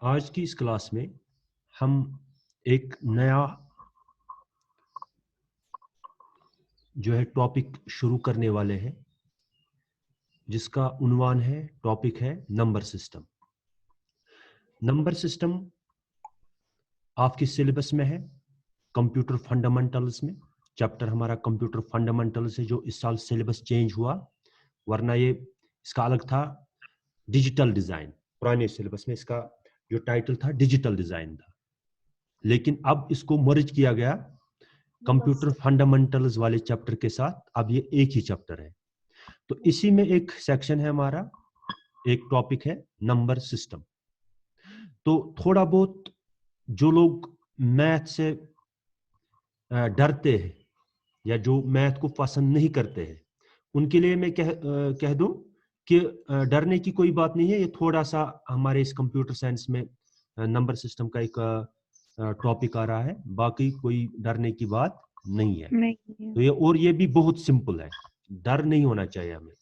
आज की इस क्लास में हम एक नया जो है टॉपिक शुरू करने वाले हैं, जिसका उन्वान है, टॉपिक है नंबर सिस्टम। नंबर सिस्टम आपके सिलेबस में है, कंप्यूटर फंडामेंटल्स में। चैप्टर हमारा कंप्यूटर फंडामेंटल्स है, जो इस साल सिलेबस चेंज हुआ, वरना ये इसका अलग था, डिजिटल डिजाइन। पुराने सिलेबस में इसका जो टाइटल था डिजिटल डिजाइन था, लेकिन अब इसको मर्ज किया गया कंप्यूटर फंडामेंटल्स वाले चैप्टर के साथ। अब ये एक ही चैप्टर है। तो इसी में एक सेक्शन है हमारा, एक टॉपिक है नंबर सिस्टम। तो थोड़ा बहुत जो लोग मैथ से डरते हैं या जो मैथ को पसंद नहीं करते हैं, उनके लिए मैं कह दूं कि डरने की कोई बात नहीं है। ये थोड़ा सा हमारे इस कंप्यूटर साइंस में नंबर सिस्टम का एक टॉपिक आ रहा है, बाकी कोई डरने की बात नहीं है। नहीं तो ये भी बहुत सिंपल है, डर नहीं होना चाहिए हमें।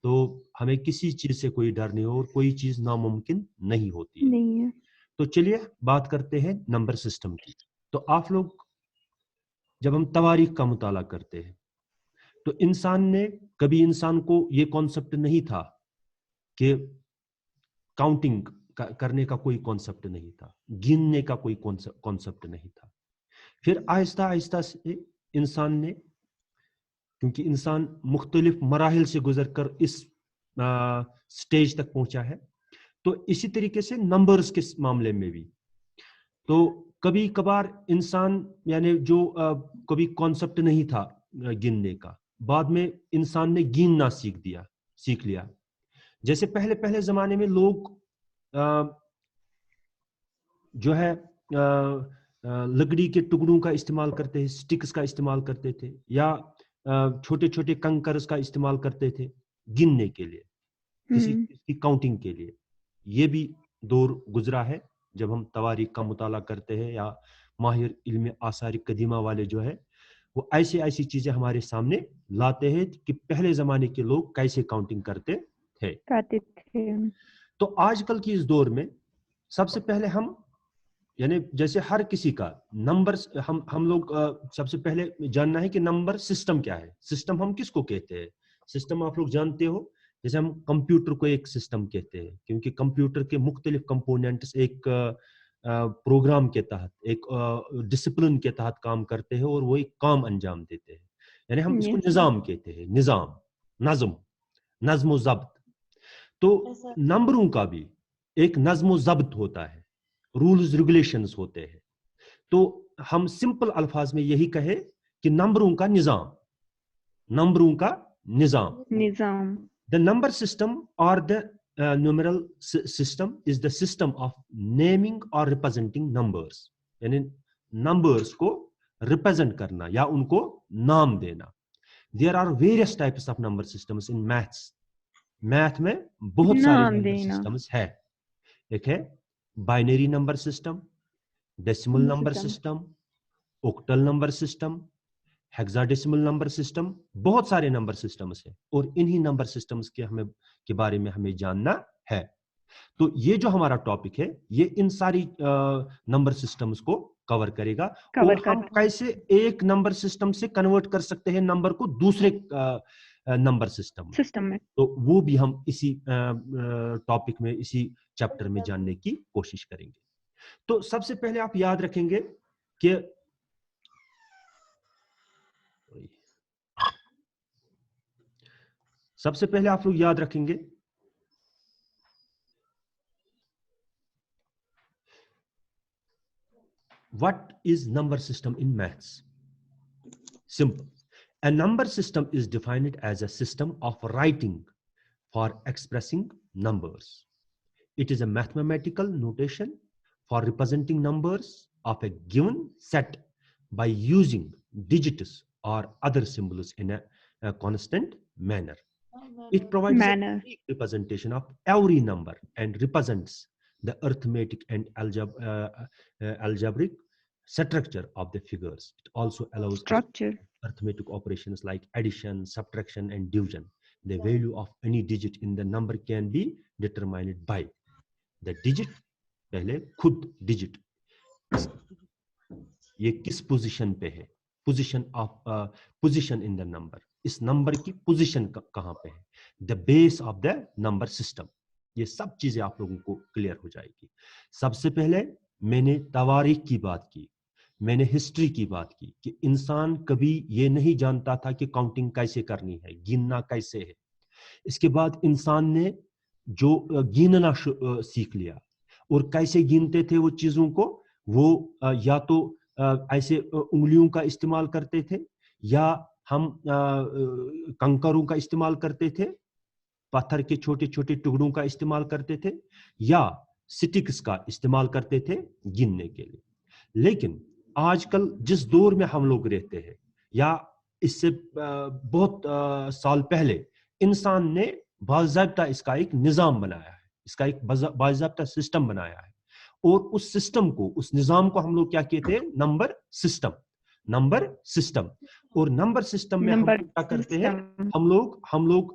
तो हमें किसी चीज से कोई डर नहीं हो, और कोई चीज नामुमकिन नहीं होती है। नहीं है। तो चलिए बात करते हैं नंबर सिस्टम की। तो आप लोग, जब हम तवारीख का मुताला करते हैं, तो कभी इंसान को ये कॉन्सेप्ट नहीं था कि काउंटिंग करने का कोई कॉन्सेप्ट नहीं था, गिनने का कोई कॉन्सेप्ट नहीं था। फिर आहिस्ता आहिस्ता से इंसान ने, क्योंकि इंसान मुख्तलिफ मराहिल से गुजर कर इस स्टेज तक पहुंचा है, तो इसी तरीके से नंबर्स के मामले में भी, तो कभी कभार इंसान यानी जो कभी कॉन्सेप्ट नहीं था गिनने का, बाद में इंसान ने गिनना सीख लिया। जैसे पहले पहले जमाने में लोग जो है लकड़ी के टुकड़ों का इस्तेमाल करते थे, स्टिक्स का इस्तेमाल करते थे, या छोटे छोटे कंकर्स का इस्तेमाल करते थे गिनने के लिए, किसी चीज की काउंटिंग के लिए। ये भी दौर गुजरा है जब हम तवारीख का मुताला करते हैं, या माहिर इल्म आसार कदीमा वाले जो है वो ऐसी ऐसी चीजें हमारे सामने लाते हैं कि पहले जमाने के लोग कैसे काउंटिंग करते थे। तो आजकल की इस दौर में सबसे पहले हम, यानी जैसे हर किसी का नंबर, हम लोग सबसे पहले जानना है कि नंबर सिस्टम क्या है। सिस्टम हम किसको कहते हैं? सिस्टम आप लोग जानते हो, जैसे हम कंप्यूटर को एक सिस्टम कहते हैं, क्योंकि कंप्यूटर के मुख्तलिफ कंपोनेंट्स एक प्रोग्राम के तहत, एक डिसिप्लिन के तहत काम करते हैं, और वो एक काम अंजाम देते हैं। यानी हम इसको निजाम कहते हैं, निजाम, नज्म, नज्म व जब्त। तो नंबरों का भी एक नज्म व जब्त होता है, रूल्स रेगुलेशंस होते हैं। तो हम सिंपल अल्फाज में यही कहे कि नंबरों का निजाम, नंबरों का निजाम। द नंबर सिस्टम और the numeral system is the system of naming और रिप्रेजेंटिंग नंबर्स, यानी नंबर्स को रिप्रेजेंट करना या उनको नाम देना। There are various types of number systems in maths. Math में बहुत सारे नंबर सिस्टम्स है। एक है binary number system, decimal number system, octal number system, hexadecimal number system, बहुत सारे नंबर सिस्टम्स हैं, और इन्हीं नंबर सिस्टम्स के बारे में हमें जानना है। तो ये जो हमारा टॉपिक है, ये इन सारी नंबर सिस्टम्स को कवर करेगा, और हम कैसे एक नंबर सिस्टम से कन्वर्ट कर सकते हैं नंबर को दूसरे नंबर सिस्टम में। तो वो भी हम इसी टॉपिक में, इसी चैप्टर में जानने की कोशिश करेंगे। तो सबसे पहले आप याद रखेंगे कि आप लोग याद रखेंगे what is number system in maths. Simple. A number system is defined as a system of writing for expressing numbers. It is a mathematical notation for representing numbers of a given set by using digits or other symbols in a constant manner. It provides a unique representation of every number and represents the arithmetic and algebraic structure of the figures. It also allows arithmetic operations like addition, subtraction, and division. The value of any digit in the number can be determined by the digit पहले खुद digit, ये किस position पे है, position of position in the number, इस number की position कहां पे है, the base of the number system. ये सब चीजें आप लोगों को क्लियर हो जाएगी। सबसे पहले मैंने तवारीख की बात की, मैंने हिस्ट्री की बात की कि इंसान कभी ये नहीं जानता था कि काउंटिंग कैसे करनी है, गिनना कैसे है। इसके बाद इंसान ने जो गिनना सीख लिया, और कैसे गिनते थे वो चीजों को, वो या तो ऐसे उंगलियों का इस्तेमाल करते थे, या हम कंकरों का इस्तेमाल करते थे, पत्थर के छोटे छोटे टुकड़ों का इस्तेमाल करते थे, या स्टिक्स का इस्तेमाल करते थे गिनने के लिए। लेकिन आजकल जिस दौर में हम लोग रहते हैं, या इससे बहुत साल पहले इंसान ने बाज़ाब्ता इसका एक निज़ाम बनाया है, इसका एक बाज़ाब्ता सिस्टम बनाया है, और उस सिस्टम को, उस निज़ाम को हम लोग क्या कहते हैं, नंबर सिस्टम। नंबर सिस्टम, और नंबर सिस्टम में हम क्या करते हैं, हम लोग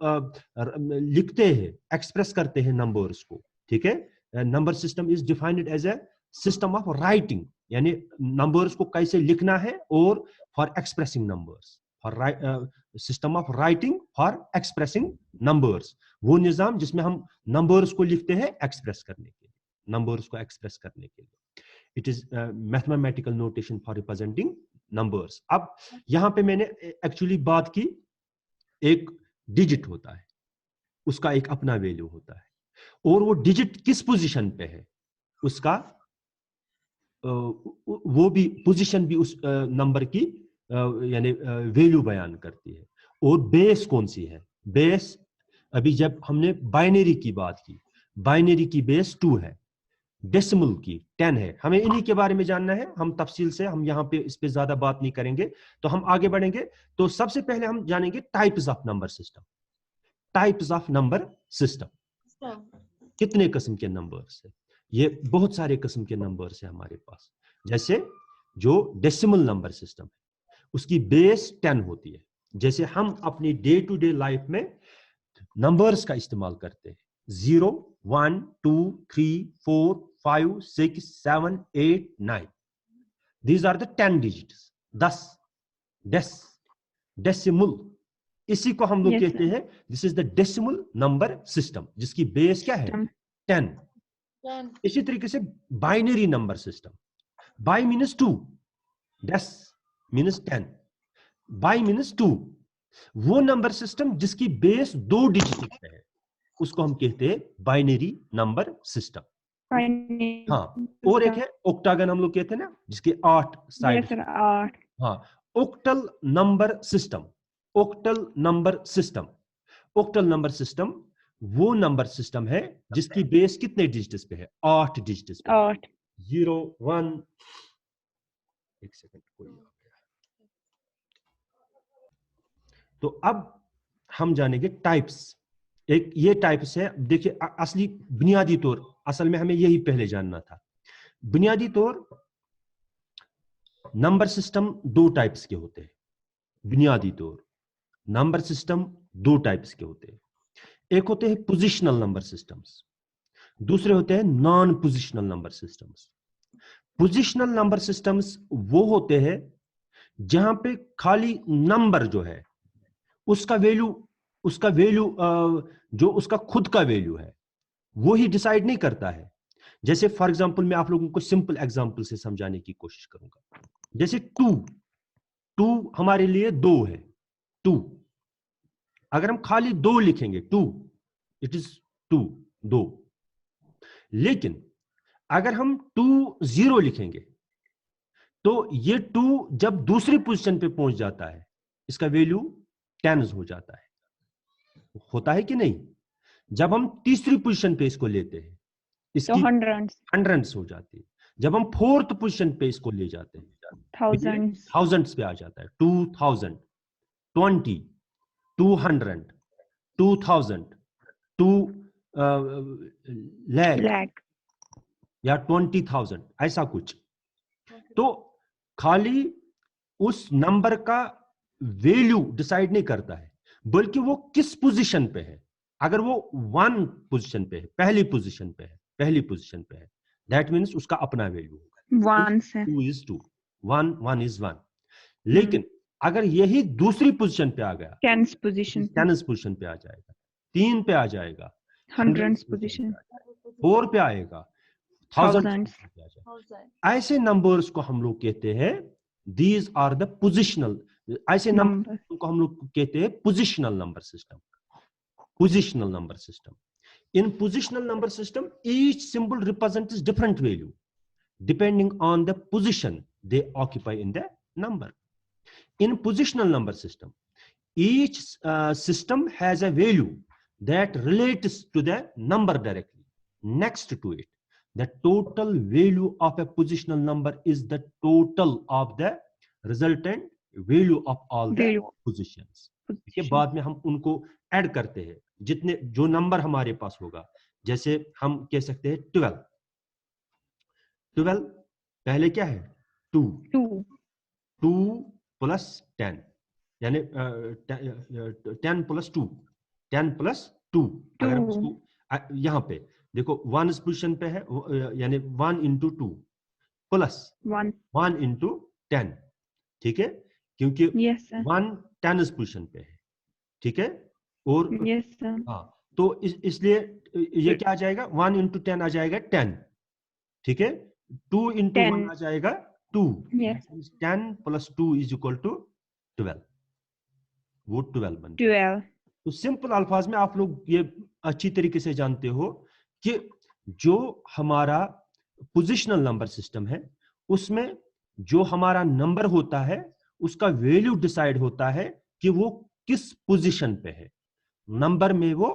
लिखते हैं, एक्सप्रेस करते हैं नंबर्स को, ठीक है। Number system is defined as a system of writing, यानी नंबर्स को कैसे लिखना है, और for expressing numbers, for system of writing for expressing numbers, वो निजाम जिसमें हम नंबर्स को लिखते हैं एक्सप्रेस करने के लिए, नंबर्स को एक्सप्रेस करने के लिए। It is mathematical notation for representing numbers. अब यहां पे मैंने एक्चुअली बात की, एक डिजिट होता है, उसका एक अपना वैल्यू होता है, और वो डिजिट किस पोजीशन पे है, उसका वो भी पोजीशन भी उस नंबर की यानी वैल्यू बयान करती है। और बेस कौन सी है, बेस, अभी जब हमने बाइनरी की बात की, बाइनरी की बेस 2 है, डेसिमल की 10 है। हमें इन्हीं के बारे में जानना है, हम तफसील से, हम यहाँ पे इस पे ज्यादा बात नहीं करेंगे, तो हम आगे बढ़ेंगे। तो सबसे पहले हम जानेंगे types of number system. Types of number system, कितने किस्म के नंबर्स है, ये बहुत सारे किस्म के नंबर्स है हमारे पास। जैसे जो डेसिमल नंबर सिस्टम है, उसकी बेस 10 होती है। जैसे हम अपनी डे टू डे लाइफ में नंबर्स का इस्तेमाल करते हैं, 0, 1, 2, 3, 4, 5, 6, 7, 8, 9, these are the 10 digits, 10 decimal, इसी को हम लोग कहते हैं, this is the decimal number system, जिसकी बेस क्या है, 10। इसी तरीके से binary number system, bi means 2, dec means 10, bi means 2, वो नंबर सिस्टम जिसकी बेस 2 डिजिट पे है, उसको हम कहते हैं बाइनरी नंबर सिस्टम। हाँ, और एक है ऑक्टागन, हम लोग कहते हैं ना, जिसके 8 साइड। हाँ, octal number system, octal number system, octal number system वो नंबर सिस्टम है जिसकी बेस कितने डिजिट्स पे है, 8 डिजिट्स पे, 8, 0, 1, एक सेकंड, कोई आ गया। तो अब हम जानेंगे टाइप्स। एक ये टाइप्स है, देखिए असली बुनियादी तौर, असल में हमें यही पहले जानना था। बुनियादी तौर नंबर सिस्टम 2 टाइप्स के होते हैं। बुनियादी तौर नंबर सिस्टम 2 टाइप्स के होते हैं। एक होते हैं पोजिशनल नंबर सिस्टम्स, दूसरे होते हैं non positional number systems. Positional number systems वो होते हैं जहां पे खाली नंबर जो है उसका वैल्यू जो उसका खुद का वैल्यू है वो ही डिसाइड नहीं करता है। जैसे फॉर एग्जांपल मैं आप लोगों को सिंपल एग्जांपल से समझाने की कोशिश करूंगा। जैसे 2 हमारे लिए 2 है, 2, अगर हम खाली 2 लिखेंगे 2, इट इज 2। लेकिन अगर हम 2 0 लिखेंगे तो ये 2 जब दूसरी पोजीशन पे पहुंच जाता है, इसका वैल्यू 10 हो जाता है, होता है कि नहीं। जब हम तीसरी पोजीशन पे इसको लेते हैं, इसकी हंड्रेड्स हो जाती है। जब हम 4th पोजीशन पे इसको ले जाते हैं, थाउजेंड्स पे आ जाता है। 2000, 20, 200, 2000, 2 लाख या 20,000, ऐसा कुछ। तो खाली उस नंबर का वैल्यू डिसाइड नहीं करता है, बल्कि वो किस पोजीशन पे है। अगर वो 1 पोजीशन पे है, पहली पोजीशन पे है, दैट मीन्स उसका अपना वैल्यू होगा, 1 से 2 is 2, 1 is 1। लेकिन अगर यही दूसरी पोजीशन पे आ गया, 10th पोजीशन पे, 10th पोजीशन पे आ जाएगा, 3 पे आ जाएगा, 100th 100th पोजीशन, पे आ जाएगा, 4 पे आएगा, 1000 thousands, पे आ जाएगा। ऐसे नंबर्स को हम लोग कहते हैं दीज आर द पोजिशनल, ऐसे नंबर को हम लोग कहते हैं positional number system. Positional number system, in positional number system each symbol represents different value depending on the position they occupy in the number. In positional number system each system has a value that relates to the number directly next to it. The total value of a positional number is the total of the resultant value of all the positions. के बाद में हम उनको add करते हैं, जितने जो number हमारे पास होगा। जैसे हम कह सकते हैं 12 पहले क्या है 2 प्लस 10 यानी 10 प्लस 2 अगर हम इसको यहाँ पे देखो 1 पोजीशन पे है, यानी 1 into 2 प्लस 1 into 10, ठीक है, क्योंकि 1 10 पोजीशन पे है, ठीक है, और हाँ तो इसलिए ये क्या आ जाएगा 1 into 10 आ जाएगा 10, ठीक है, 2 into 1 आ जाएगा 2, 10 plus 2 is equal to 12, वो 12 बन गया। तो सिंपल अल्फाज में आप लोग ये अच्छी तरीके से जानते हो कि जो हमारा पोजिशनल नंबर सिस्टम है उसमें जो हमारा नंबर होता है उसका वैल्यू डिसाइड होता है कि वो किस पोजीशन पे है, नंबर में वो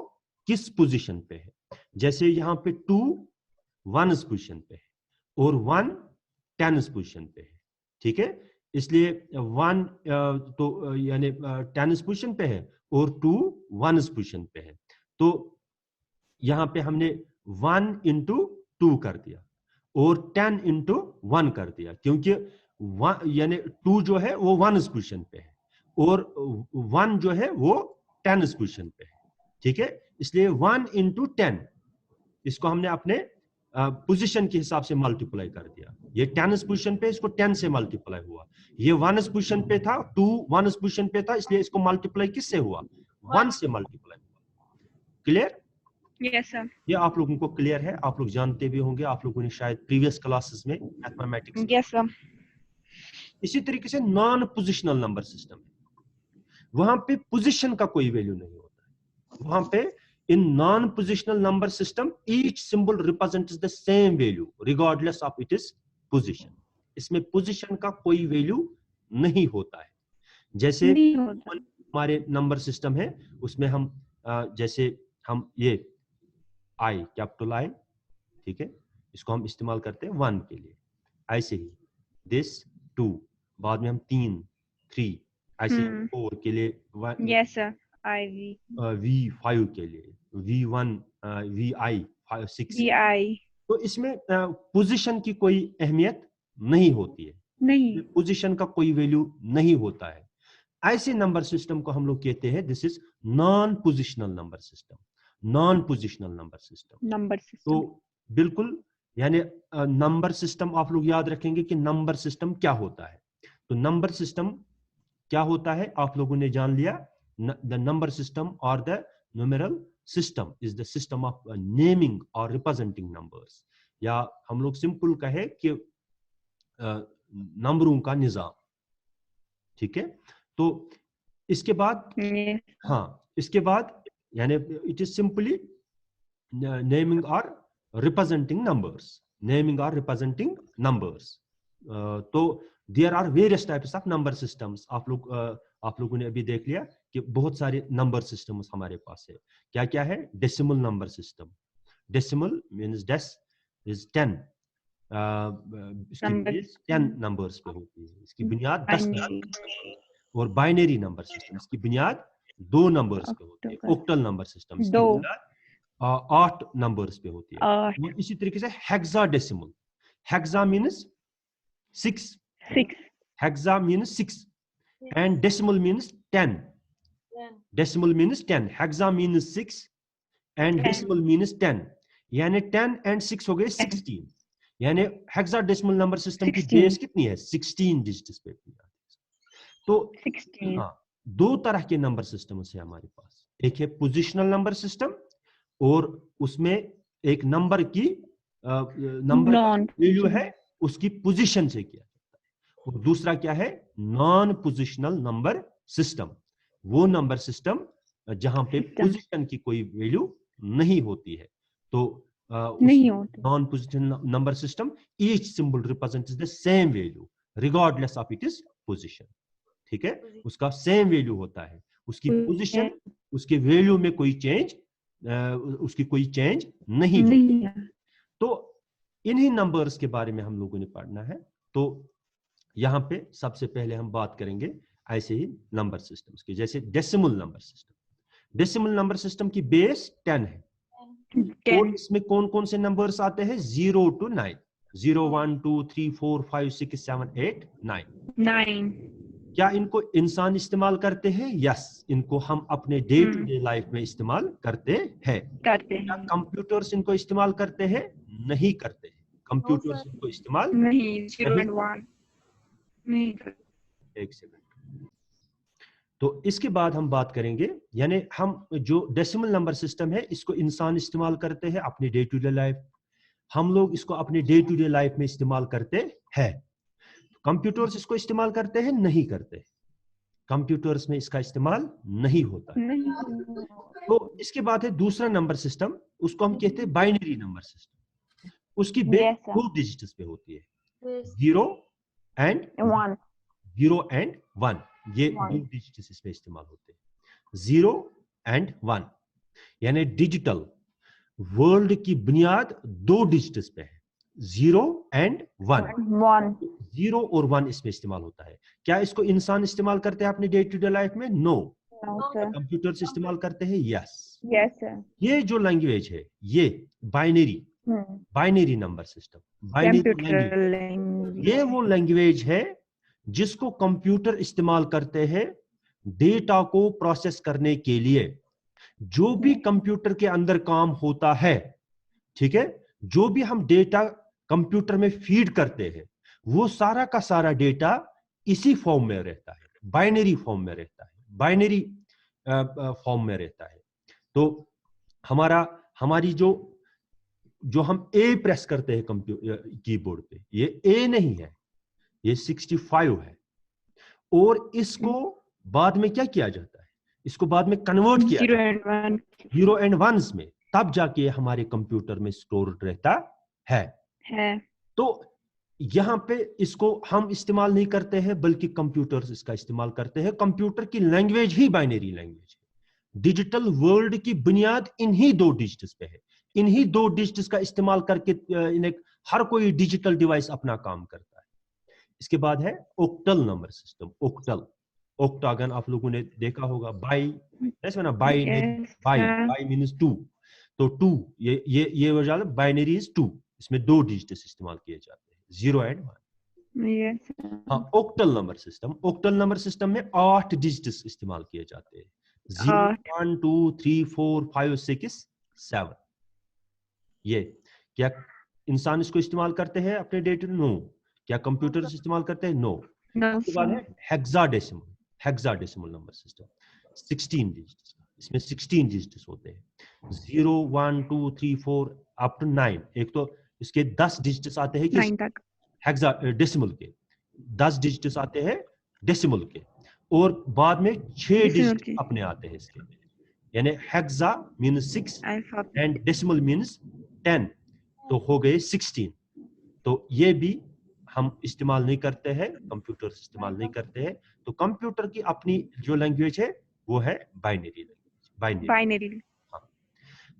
किस पोजीशन पे है। जैसे यहाँ पे 2 1 पोजीशन पे है और 1 10 पोजीशन पे है, ठीक है, इसलिए 1 तो यानी 10 पोजीशन पे है और 2 1 पोजीशन पे है, तो यहाँ पे हमने 1 into 2 कर दिया और 10 into 1 कर दिया, क्योंकि यानी 2 जो है वो 1 पोजीशन पे है और 1 जो है वो 10 पोजीशन पे है, ठीक है, इसलिए 1 into 10 इसको हमने अपने पोजीशन के हिसाब से मल्टीप्लाई कर दिया। ये 10 पोजीशन पे, इसको 10 से मल्टीप्लाई हुआ। ये 1 पोजीशन पे था, 2 1 पोजीशन पे था, इसलिए इसको मल्टीप्लाई किससे हुआ 1 से मल्टीप्लाई हुआ। क्लियर? यस सर, ये आप लोगों को क्लियर है, आप लोग जानते भी होंगे, आप लोगों ने शायद प्रीवियस क्लासेस में मैथमेटिक्स। Yes sir. इसी तरीके से नॉन पोजिशनल नंबर सिस्टम है, वहां पे पोजीशन का कोई वैल्यू नहीं होता है। वहां पे in non positional number system each symbol represents the same value regardless of it is position. इसमें पोजीशन का कोई वैल्यू नहीं होता है। जैसे हमारे नंबर सिस्टम है उसमें हम जैसे हम ये आई, कैपिटल आई, ठीक है, इसको हम इस्तेमाल करते हैं 1 के लिए, ऐसे ही दिस 2, बाद में हम 3 3, ऐसे 4 के लिए, यस सर, आई वी 5 के लिए, V1 VI 6, तो इसमें पोजीशन की कोई अहमियत नहीं होती है, नहीं, पोजीशन का कोई वैल्यू नहीं होता है। ऐसे नंबर सिस्टम को हम लोग कहते हैं this is non positional number system. Non positional number system, तो बिल्कुल यानी नंबर सिस्टम आप लोग याद रखेंगे कि नंबर सिस्टम क्या होता है। तो नंबर सिस्टम क्या होता है आप लोगों ने जान लिया। द नंबर सिस्टम और the numeral system is the system of naming और रिप्रेजेंटिंग नंबर्स, या हम लोग सिंपल कहे कि नंबरों का निजाम, ठीक है। तो इसके बाद हाँ, इसके बाद यानी इट इज सिंपली नेमिंग और रिप्रेजेंटिंग नंबर्स, नेमिंग और रिप्रेजेंटिंग नंबर्स। तो there are various types of number systems. आप लोगों ने अभी देख लिया कि बहुत सारे नंबर सिस्टम्स हमारे पास है। क्या क्या है? Decimal number system, decimal means dec is 10, इसकी 10 नंबर्स पे होती है, इसकी बुनियाद 10। और बाइनरी नंबर सिस्टम, इसकी बुनियाद 2 नंबर्स पे होती है। ऑक्टल नंबर सिस्टम, इसकी बुनियाद 8 नंबर्स पे होती है। और इसी तरीके से hexadecimal, hexa means 6, hexa means 6 and decimal means 10. Decimal means 10, hexa means 6 and decimal means 10, यानी 10 and 6 हो गए 16। यानी हेक्साडेसिमल नंबर सिस्टम की 16. बेस कितनी है? 16 डिजिट्स पे भी आती है। तो 16. हाँ, दो तरह के नंबर सिस्टम है हमारे पास, एक है पोजिशनल नंबर सिस्टम और उसमें एक नंबर की नंबर का वैल्यू है उसकी पोजीशन से किया जाता है, और दूसरा क्या है? नॉन पोजिशनल नंबर सिस्टम, वो नंबर सिस्टम जहां पे पोजीशन की कोई वैल्यू नहीं होती है। तो नहीं होती। Non positional number system each symbol represents the same value regardless of it is position. ठीक है, उसका सेम वैल्यू होता है, उसकी पोजीशन, उसके वैल्यू में कोई चेंज, उसकी कोई चेंज नहीं होती। तो इन्हीं नंबर्स के बारे में हम लोगों ने पढ़ना है। तो यहाँ पे सबसे पहले हम बात करेंगे ऐसे ही नंबर सिस्टम्स की, जैसे decimal number system. Decimal number system की बेस 10 है, और इसमें कौन कौन से नंबर्स आते हैं? 0 to 9, 0 1 2 3 4 5 6 7 8 9। क्या इनको इंसान इस्तेमाल करते हैं? यस, इनको हम अपने डे टू डे लाइफ में इस्तेमाल करते हैं। क्या कंप्यूटर्स इनको इस्तेमाल करते हैं? नहीं करते हैं, कंप्यूटर्स इनको इस्तेमाल नहीं। 0 and 1 नहीं। एक सेकंड। तो इसके बाद हम बात करेंगे, यानी हम जो डेसिमल नंबर सिस्टम है इसको इंसान इस्तेमाल करते हैं अपनी डे टू डे लाइफ, हम लोग इसको अपने डे टू डे लाइफ में इस्तेमाल करते हैं। कंप्यूटर्स इसको इस्तेमाल करते हैं? नहीं करते, कंप्यूटर्स में इसका इस्तेमाल नहीं होता है। तो इसके बाद है दूसरा नंबर सिस्टम, उसको हम कहते हैं बाइनरी नंबर सिस्टम। उसकी बेस 2 डिजिट्स पे होती है, 0 एंड 1, 0 एंड 1, ये 2 डिजिट्स इसमें इस्तेमाल होते हैं, 0 एंड 1। यानी डिजिटल वर्ल्ड की बुनियाद 2 डिजिट्स पे है, 0 एंड 1। 0 और 1 इसमें इस्तेमाल होता है। क्या इसको इंसान इस्तेमाल करते हैं अपने डे टू डे लाइफ में? नो। कंप्यूटर से इस्तेमाल करते हैं? यस। ये जो लैंग्वेज है, ये binary number system, binary language, ये वो लैंग्वेज है जिसको कंप्यूटर इस्तेमाल करते हैं डेटा को प्रोसेस करने के लिए। जो भी कंप्यूटर के अंदर काम होता है, ठीक है, जो भी हम डेटा कंप्यूटर में फीड करते हैं, वो सारा का सारा डेटा इसी फॉर्म में रहता है, बाइनरी फॉर्म में रहता है, बाइनरी फॉर्म में रहता है। तो हमारी जो हम ए प्रेस करते हैं कंप्यूटर कीबोर्ड पे, ये ए नहीं है, ये 65 है। और इसको बाद में क्या किया जाता है? इसको बाद में कन्वर्ट किया जाता है 0 एंड 1 में, तब जाके हमारे कंप्यूटर में स्टोर रहता है। तो यहां पे इसको हम इस्तेमाल नहीं करते हैं, बल्कि कंप्यूटर्स इसका इस्तेमाल करते हैं। कंप्यूटर की लैंग्वेज ही बाइनरी लैंग्वेज है। डिजिटल वर्ल्ड की बुनियाद इन्हीं 2 डिजिट्स पे है। इन्हीं 2 डिजिट्स का इस्तेमाल करके हर कोई डिजिटल डिवाइस अपना काम करता है। इसके बाद है ओक्टल नंबर सिस्टम। ओक्टागन आप लोगों ने देखा होगा, बाई मीन्स 2, तो 2 ये वजह बाइनरी इज 2, इसमें 2 डिजिट्स इस्तेमाल किए जाते हैं, 0 एंड 1। हाँ, ओक्टल नंबर सिस्टम में 8 डिजिट्स इस्तेमाल किए जाते हैं, 0 1 2 3 4 5 6 7। ये क्या इंसान इसको इस्तेमाल करते हैं अपने डे टू डे? नो। क्या कंप्यूटर इस्तेमाल करते हैं? नो। उसके बाद है हेक्साडेसिमल नंबर सिस्टम, 16 डिजिट्स, इसमें 16 डिजिट्स होते हैं, 0 1 2 3 4 अप टू 9। एक तो इसके 10 डिजिट्स आते हैं कि डेसिमल के, 10 डिजिट्स आते हैं डेसिमल के, और बाद में 6 डिजिट अपने आते हैं इसके, यानी hexa means 6 and decimal means 10, तो हो गए 16। तो ये भी हम इस्तेमाल नहीं करते हैं, कंप्यूटर इस्तेमाल नहीं करते हैं। तो कंप्यूटर की अपनी जो लैंग्वेज है वो है बाइनरी लैंग्वेज, बाइनरी। हाँ,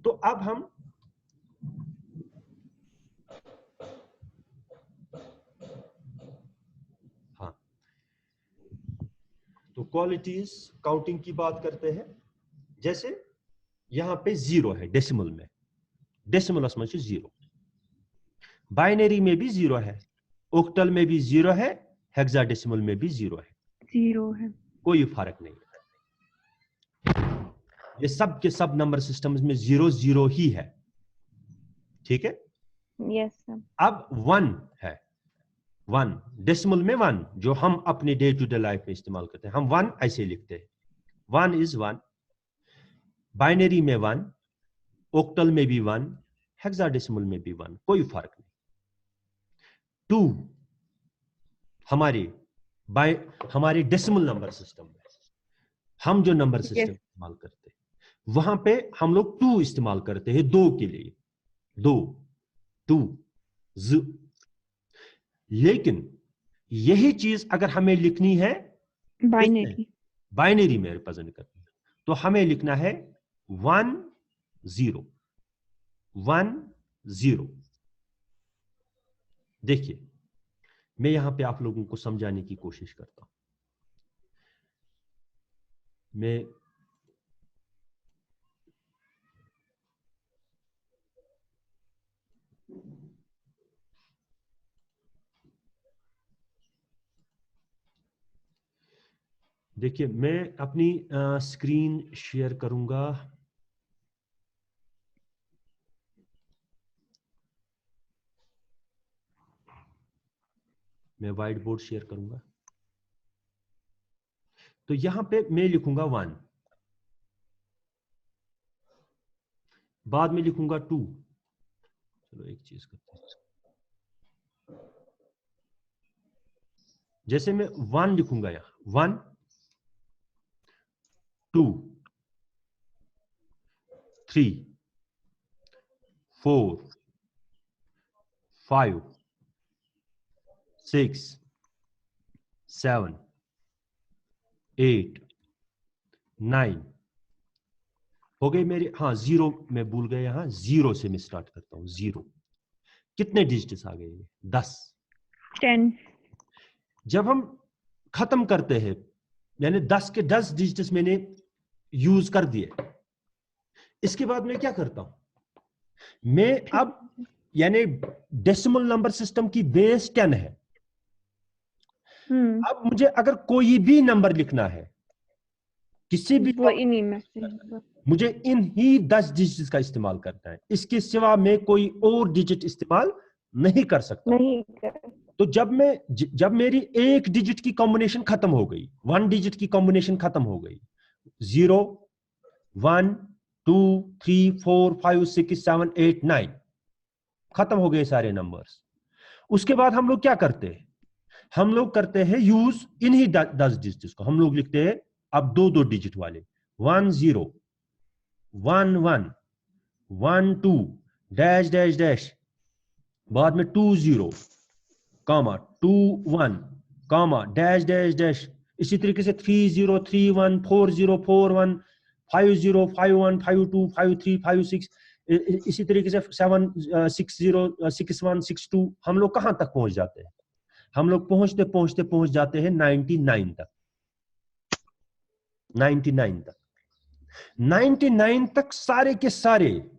तो अब हम तो क्वालिटीज काउंटिंग की बात करते हैं। जैसे यहां पे 0 है डेसिमल में, डेसिमल में 0, बाइनरी में भी 0 है, ओक्टल में भी 0 है, हेक्साडेसिमल में भी 0 है, कोई फर्क नहीं है। ये सब के सब नंबर सिस्टम्स में 0 0 ही है, ठीक है। Yes, sir. अब 1 है, 1 डेसिमल में 1 जो हम अपने डे टू डे लाइफ में इस्तेमाल करते हैं, हम 1 ऐसे लिखते हैं, 1 इज 1, बाइनरी में 1, ऑक्टल में भी 1, हेक्साडेसिमल में भी 1, कोई फर्क नहीं। 2 हमारे डेसिमल नंबर सिस्टम में हम जो नंबर सिस्टम इस्तेमाल करते हैं वहां पे हम लोग 2 इस्तेमाल करते हैं 2 के लिए, 2 z। लेकिन यही चीज अगर हमें लिखनी है बाइनरी में रिप्रेजेंट करनी है, तो हमें लिखना है 1 0 1 0। देखिए मैं यहां पे आप लोगों को समझाने की कोशिश करता हूं। देखिए मैं अपनी स्क्रीन शेयर करूंगा। मैं व्हाइट बोर्ड शेयर करूंगा, तो यहां पे मैं लिखूंगा 1, बाद में लिखूंगा 2। चलो एक चीज करते हैं, जैसे मैं 1 लिखूंगा यहां 1 2 3 4 5 6 7 8 9 हो गए मेरे। हाँ 0 मैं भूल गया, यहां 0 से मैं स्टार्ट करता हूं। 0 कितने डिजिट्स आ गए? 10 10। जब हम खत्म करते हैं यानी 10 के 10 डिजिट्स मैंने यूज कर दिए, इसके बाद मैं क्या करता हूं, मैं अब यानी डेसिमल नंबर सिस्टम की बेस 10 है। अब मुझे अगर कोई भी नंबर लिखना है किसी भी, वो इन्हीं में से मुझे इन ही 10 डिजिट्स का इस्तेमाल करना है, इसके सिवा मैं कोई और डिजिट इस्तेमाल नहीं कर सकता। तो जब मेरी एक डिजिट की कॉम्बिनेशन खत्म हो गई, 1 डिजिट की कॉम्बिनेशन खत्म हो गई, 0 1 2 3 4 5 6 7 8 9 खत्म हो गए सारे नंबर्स। उसके बाद हम लोग क्या करते हैं, हम लोग करते हैं यूज इन्हीं 10 डिजिट्स को। हम लोग लिखते हैं अब 2 डिजिट वाले, 1 0 1 1 1 2 डैश डैश डैश, बाद में 2 0 कामा 2 1 कामा डैश डैश डैश। इसी तरीके से 3 0 3 1 4 0 4 1 5 0 5 1 5 2 5 3 5 6, इसी तरीके से 7 6 0 6 1 6 2। हम लोग कहां तक पहुंच जाते हैं? हम लोग पहुंचते पहुंचते पहुंच जाते हैं 99 तक। 99 तक 99 तक सारे के सारे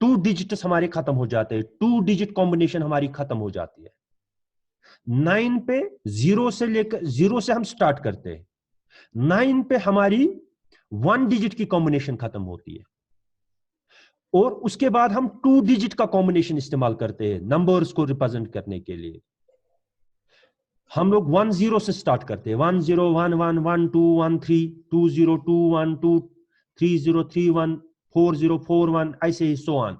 2 डिजिट्स हमारे खत्म हो जाते हैं, 2 डिजिट कॉम्बिनेशन हमारी खत्म हो जाती है। 9 पे 0 से लेकर 0 से हम स्टार्ट करते हैं, 9 पे हमारी 1 डिजिट की कॉम्बिनेशन खत्म होती है, और उसके बाद हम 2 डिजिट का कॉम्बिनेशन इस्तेमाल करते हैं नंबर्स को रिप्रेजेंट करने के लिए। हम लोग 1 0 से स्टार्ट करते हैं, 1 0 1 1 1 2 1 3 2 0 2 1 2 3 0 3 1 4 0 4 1, ऐसे ही सो ऑन।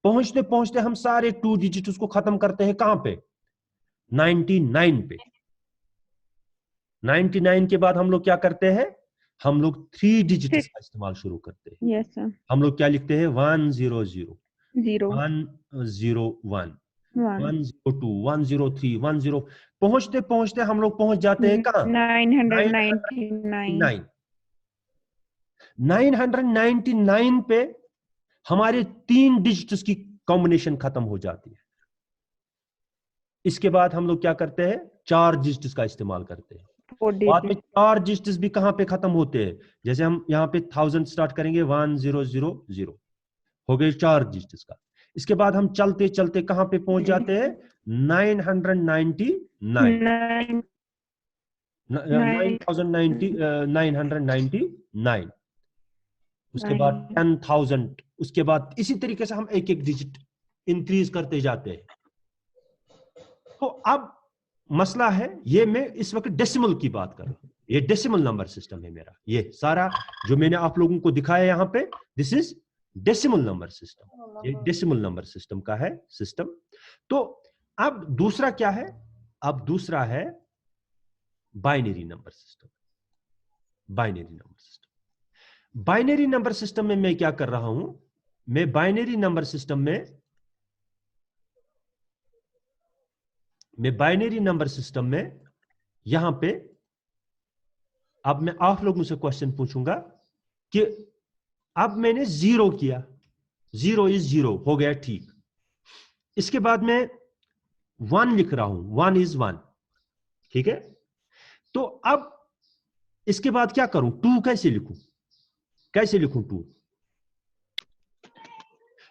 पहुंचते पहुंचते हम सारे 2 डिजिट उसको खत्म करते हैं कहां पे? 99 पे। 99 के बाद हम लोग क्या करते हैं, हम लोग 3 डिजिट्स का इस्तेमाल शुरू करते हैं। Yes sir. हम लोग क्या लिखते हैं? 1 0 0 1 0 1 1 0 2 1 0 3 1 0। पहुंचते पहुंचते हम लोग पहुंच जाते हैं कहां? 999। 999 पे हमारे 3 डिजिट्स की कॉम्बिनेशन खत्म हो जाती है। इसके बाद हम लोग क्या करते हैं? 4 डिजिट्स का इस्तेमाल करते हैं। बाद में 4 डिजिट्स भी कहां पे खत्म होते हैं? जैसे हम यहां पे 1000 स्टार्ट करेंगे, 1 0 0 0 हो गए 4 डिजिट्स का। इसके बाद हम चलते चलते कहां पे पहुंच जाते हैं? 999 999। उसके बाद 10,000। उसके बाद इसी तरीके से हम एक एक डिजिट इंक्रीज करते जाते हैं। तो अब मसला है, ये मैं इस वक्त डेसिमल की बात कर रहा हूं, ये डेसिमल नंबर सिस्टम है मेरा। ये सारा जो मैंने आप लोगों को दिखाया यहां पे, this is decimal number system, ये डेसिमल नंबर सिस्टम का है सिस्टम। तो अब दूसरा क्या है, अब दूसरा है binary number system. Binary number system, binary number system में मैं क्या कर रहा हूं, मैं बाइनरी नंबर सिस्टम में, मैं बाइनरी नंबर सिस्टम में यहां पे, अब मैं आप लोगों से क्वेश्चन पूछूंगा कि अब मैंने 0 किया, 0 इज 0 हो गया, ठीक। इसके बाद मैं 1 लिख रहा हूं, 1 इज 1, ठीक है। तो अब इसके बाद क्या करूं, 2 कैसे लिखूं, कैसे लिखूं 2?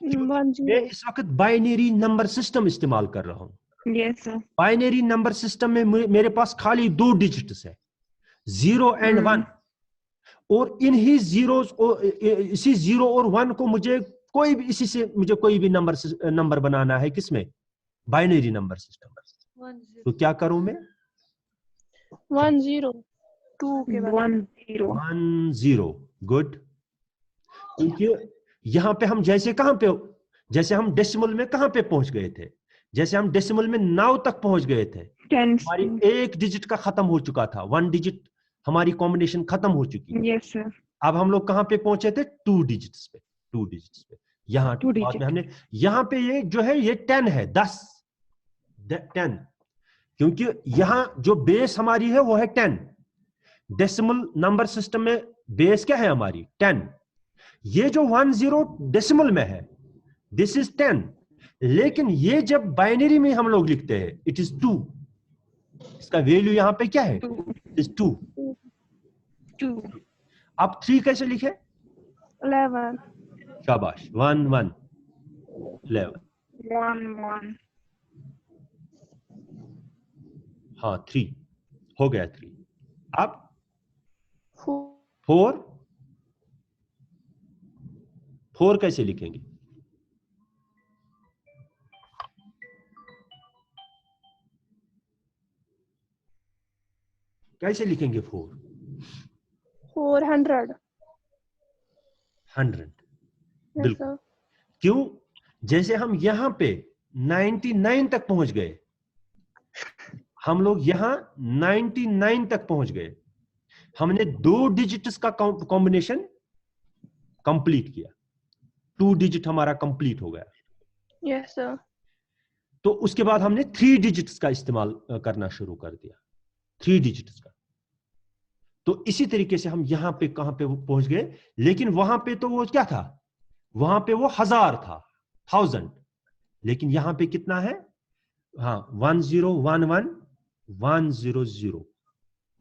मैं इस वक्त बाइनरी नंबर सिस्टम इस्तेमाल कर रहा हूं। Yes, sir. Binary number system में मेरे पास खाली 2 डिजिट्स है, 0 एंड 1, और इन्हीं जीरोस, इसी 0 और 1 को मुझे कोई भी, इसी से मुझे कोई भी नंबर बनाना है, किसमें, बाइनरी नंबर सिस्टम। तो क्या करूं मैं, 1 0 2 के बाद 1 0. 1 0, गुड। क्योंकि यहां पे हम जैसे कहां पे, जैसे हम डेसिमल में कहां पे पहुंच गए थे, जैसे हम डेसिमल में 9 तक पहुंच गए थे, 10. हमारी एक डिजिट का खत्म हो चुका था, 1 डिजिट हमारी कॉम्बिनेशन खत्म हो चुकी है। Yes, sir. अब हम लोग कहां पे पहुंचे थे, 2 डिजिट्स पे, 2 डिजिट्स पे। यहां 2 बाद digit. में हमने, यहां पे ये जो है ये 10 है, 10 10, क्योंकि यहां जो बेस हमारी है वो है 10। डेसिमल नंबर सिस्टम में बेस क्या है हमारी, 10। ये जो 1 0 डेसिमल में है, दिस इज 10, लेकिन ये जब बाइनरी में हम लोग लिखते हैं, इट इज 2, इसका वैल्यू यहां पे क्या है, 2. इज 2। 2. अब 3 कैसे लिखे, 11 शाबाश, 1 1 11, 1 1. हाँ 3 हो गया, 3। अब 4 4 कैसे लिखेंगे, कैसे लिखेंगे 4? 400 100, yes बिल्कुल। sir क्यों, जैसे हम यहां पे 99 तक पहुंच गए, हम लोग यहां 99 तक पहुंच गए, हमने 2 डिजिट्स का कॉम्बिनेशन कंप्लीट किया, 2 डिजिट हमारा कंप्लीट हो गया। yes sir तो उसके बाद हमने 3 डिजिट्स का इस्तेमाल करना शुरू कर दिया, 3 डिजिट्स का। तो इसी तरीके से हम यहां पे कहां पे पहुंच गए, लेकिन वहां पे तो वो क्या था, वहां पे वो 1000 था, 1000, लेकिन यहां पे कितना है, हाँ 1 0 1 1 1 0 0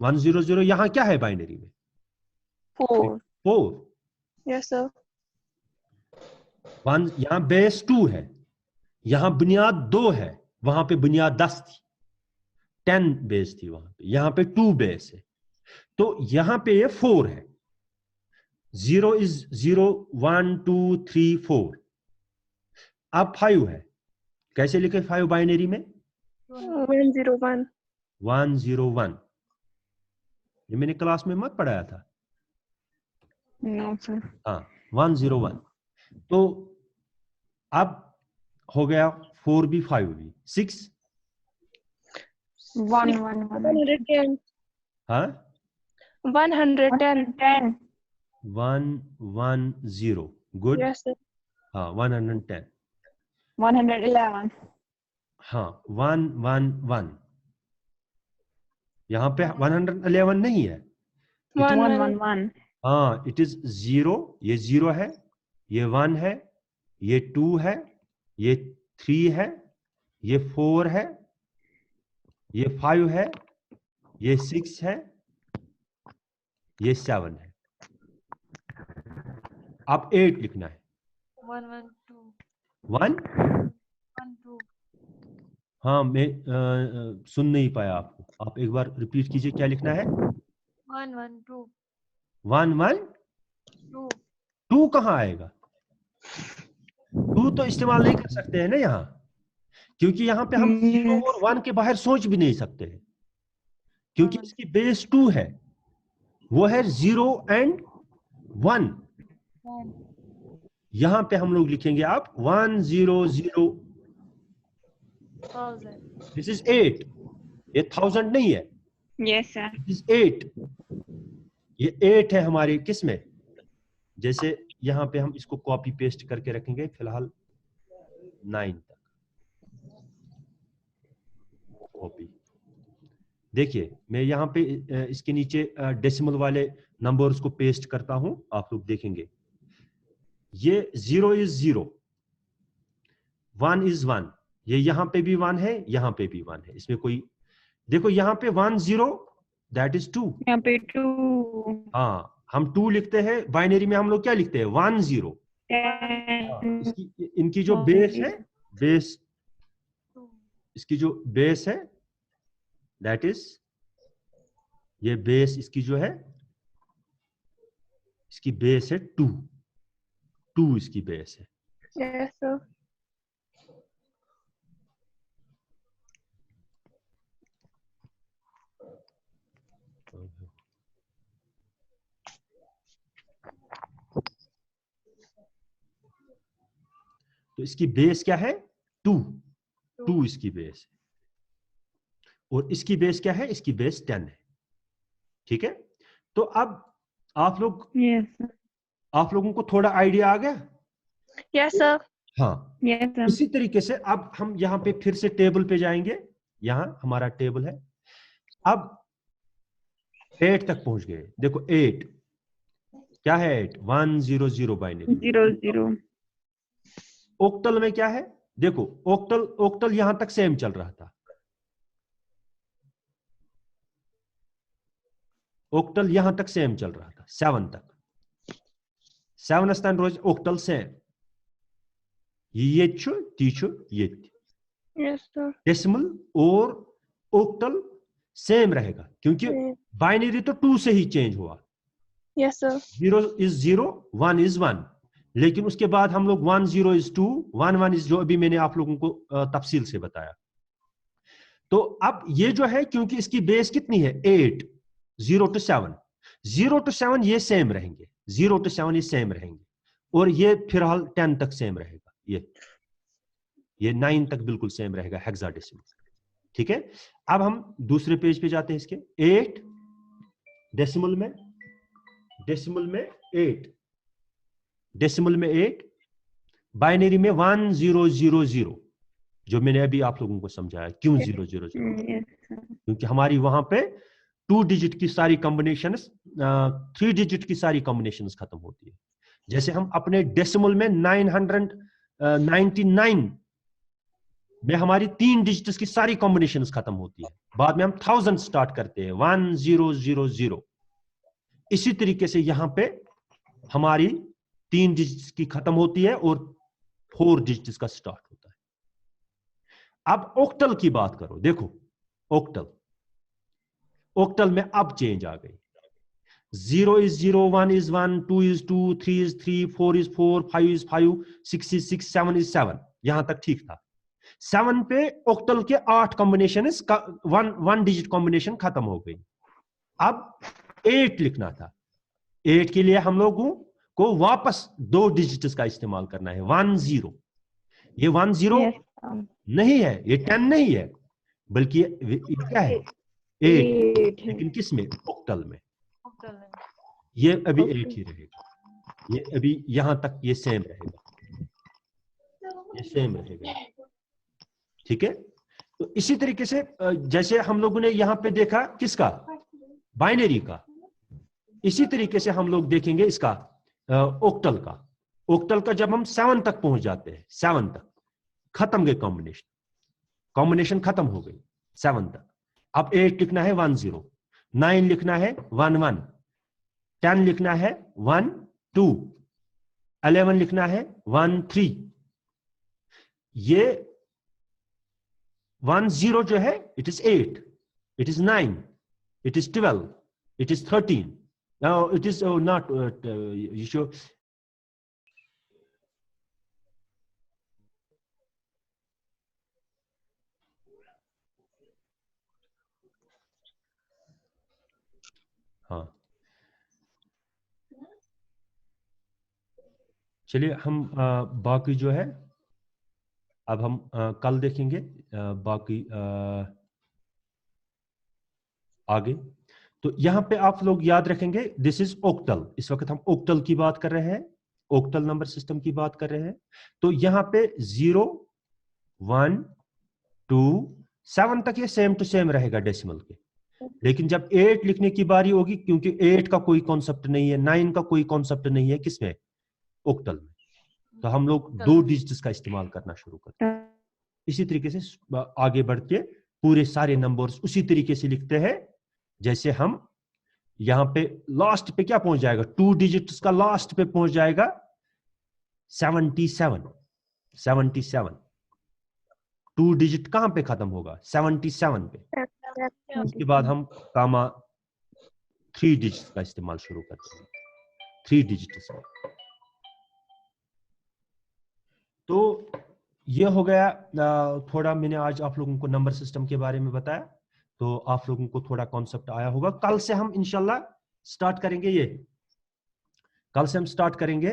1 0 0, यहां क्या है बाइनरी में, 4 4। yes sir 1 यहां बेस 2 है, यहां बुनियाद 2 है, वहां पे बुनियाद 10 थी, 10 बेस थी वहां पे, यहां पे 2 बेस है, तो यहां पे ये 4 है। 0 इज 0 1 2 3 4। अब 5 है, कैसे लिखे 5 बाइनरी में, 101 1 0 1। ये मैंने क्लास में मत पढ़ाया था, No, sir. हाँ 1 0 1। तो अब हो गया 4 भी 5 भी 6, 1 1 1. 110 हाँ 110 10. 1 1 0, गुड, yes sir हाँ 110, 111. हाँ 1 1 1। यहां पे 111 नहीं है, 1 1 1 1 1. हाँ इट इज 0, ये 0 है, ये 1 है, ये 2 है, ये 3 है, ये 4 है, ये 5 है, ये 6 है, ये 7 है। अब 8 लिखना है, 1 1 2 1। 1 2 हाँ मैं सुन नहीं पाया आपको, आप एक बार रिपीट कीजिए, क्या लिखना है, 1 1 2 1 1 2 2 कहां आएगा, 2 टू तो इस्तेमाल नहीं कर सकते हैं ना यहाँ, क्योंकि यहाँ पे हम 0 और 1 के बाहर सोच भी नहीं सकते हैं, क्योंकि इसकी बेस 2 है, वो है 0 एंड 1। यहाँ पे हम लोग लिखेंगे आप 100, 1000, दिस इज 8, ये 1000 नहीं है, Yes, sir. दिस इज 8, ये 8 है हमारे किस में, जैसे यहाँ पे हम इसको कॉपी पेस्ट करके रखेंगे फिलहाल 9 तक, कॉपी। देखिए मैं यहाँ पे इसके नीचे डेसिमल वाले नंबर्स को पेस्ट करता हूं, आप लोग देखेंगे ये 0 इज 0, 1 इज 1, ये यहाँ पे भी 1 है, यहाँ पे भी 1 है, इसमें कोई, देखो यहाँ पे 1 0 दैट इज 2, यहाँ पे 2, हाँ हम 2 लिखते हैं, बाइनरी में हम लोग क्या लिखते हैं 1 0। 10, इनकी जो बेस है, बेस, 2, इसकी जो बेस है दैट इज, ये बेस इसकी जो है, इसकी बेस है 2, 2 इसकी बेस है। Yes, sir. तो इसकी बेस क्या है 2, 2 इसकी बेस है, और इसकी बेस क्या है, इसकी बेस 10 है, ठीक है। तो अब आप लोग, Yes, sir. आप लोगों को थोड़ा आइडिया आ गया, Yes, sir. हाँ। Yes, sir. इसी तरीके से अब हम यहाँ पे फिर से टेबल पे जाएंगे, यहाँ हमारा टेबल है, अब 8 तक पहुंच गए, देखो 8 क्या है, 8 1 0 0 बाइनरी। 0 0. ओक्टल में क्या है, देखो ओक्टल यहां तक सेम चल रहा था, ओक्टल यहां तक सेम चल रहा था 7 तक, 7 अस्तान रोज ओक्टल सेम, ये Yes, sir. डेसिमल और ओक्टल सेम रहेगा, क्योंकि बाइनरी तो 2 से ही चेंज हुआ, Yes, sir. 0 इज 0, 1 इज 1, लेकिन उसके बाद हम लोग 1 0 इज 2, 1 1 इज, जो अभी मैंने आप लोगों को तफसील से बताया। तो अब ये जो है, क्योंकि इसकी बेस कितनी है 8, 0 to 7, 0 to 7 ये सेम रहेंगे, 0 to 7 ये सेम रहेंगे, और ये फिलहाल 10 तक सेम रहेगा, ये 9 तक बिल्कुल सेम रहेगा हेक्साडेसिमल, ठीक है। अब हम दूसरे पेज पे जाते हैं इसके, 8 डेसिमल में 8, डेसिमल में 8, बाइनरी में 1 0 0 0, जो मैंने अभी आप लोगों को समझाया क्यों 0 0 0, Yes, sir. क्योंकि हमारी वहां पे 2 डिजिट की सारी कॉम्बिनेशंस, 3 डिजिट की सारी कॉम्बिनेशंस खत्म होती है। जैसे हम अपने डेसिमल में 999 में हमारी 3 डिजिट्स की सारी कॉम्बिनेशंस खत्म होती है, बाद में हम 1000 स्टार्ट करते हैं 1 0 0 0। इसी तरीके से यहां पे हमारी 3 डिजिट्स की खत्म होती है और 4 डिजिट्स का स्टार्ट होता है। अब ओक्टल की बात करो, देखो ओक्टल में अब चेंज आ गई, 0 is 0, 1 is 1, 2 is 2, 3 is 3, 4 is 4, 5 is 5, 6 is 6, 7 is 7, यहां तक ठीक था। 7 पे ओक्टल के 8 कॉम्बिनेशन, वन डिजिट कॉम्बिनेशन खत्म हो गई। अब 8 लिखना था, 8 के लिए हम लोगों को वापस 2 डिजिट्स का इस्तेमाल करना है, 1 0, ये 1 0 Yes, sir. नहीं है, ये 10 नहीं है, बल्कि ये क्या है 8, 8 है. लेकिन किस में, ओक्टल में, Octal. ये अभी Okay. 8 ही रहेगा, ये अभी यहां तक ये सेम रहेगा, ये सेम रहेगा, ठीक है। तो इसी तरीके से जैसे हम लोगों ने यहां पे देखा किसका, बाइनरी का, इसी तरीके से हम लोग देखेंगे इसका ओक्टल का। ओक्टल का जब हम 7 तक पहुंच जाते हैं, 7 तक खत्म गए कॉम्बिनेशन खत्म हो गई 7 तक। अब 8 लिखना है 1 0, 9 लिखना है 1 1, 10 लिखना है 1 2, 11 लिखना है 1 3। ये 1 0 जो है it is 8, it is 9, it is 12, it is 13। Now it is not you should हाँ, चलिए हम बाकी जो है अब हम कल देखेंगे बाकी आगे। तो यहां पे आप लोग याद रखेंगे दिस इज ओक्टल, इस वक्त हम ओक्टल की बात कर रहे हैं, ओक्टल नंबर सिस्टम की बात कर रहे हैं। तो यहां पे 0 1 2 7 तक ये सेम टू सेम रहेगा डेसिमल के, लेकिन जब 8 लिखने की बारी होगी, क्योंकि 8 का कोई कॉन्सेप्ट नहीं है, 9 का कोई कॉन्सेप्ट नहीं है किसमें, ओक्टल में, तो हम लोग 2 डिजिट्स का इस्तेमाल करना शुरू करते हैं। इसी तरीके से आगे बढ़ के पूरे सारे नंबर्स उसी तरीके से लिखते हैं जैसे हम यहां पे लास्ट पे क्या पहुंच जाएगा, 2 डिजिट्स का लास्ट पे पहुंच जाएगा 77 77। 2 डिजिट कहां पे खत्म होगा, 77 पे। उसके बाद हम कामा 3 डिजिट्स का इस्तेमाल शुरू करते हैं, 3 डिजिट्स में। तो ये हो गया थोड़ा मैंने आज आप लोगों को नंबर सिस्टम के बारे में बताया, तो आप लोगों को थोड़ा कॉन्सेप्ट आया होगा। कल से हम इंशाल्लाह स्टार्ट करेंगे, ये कल से हम स्टार्ट करेंगे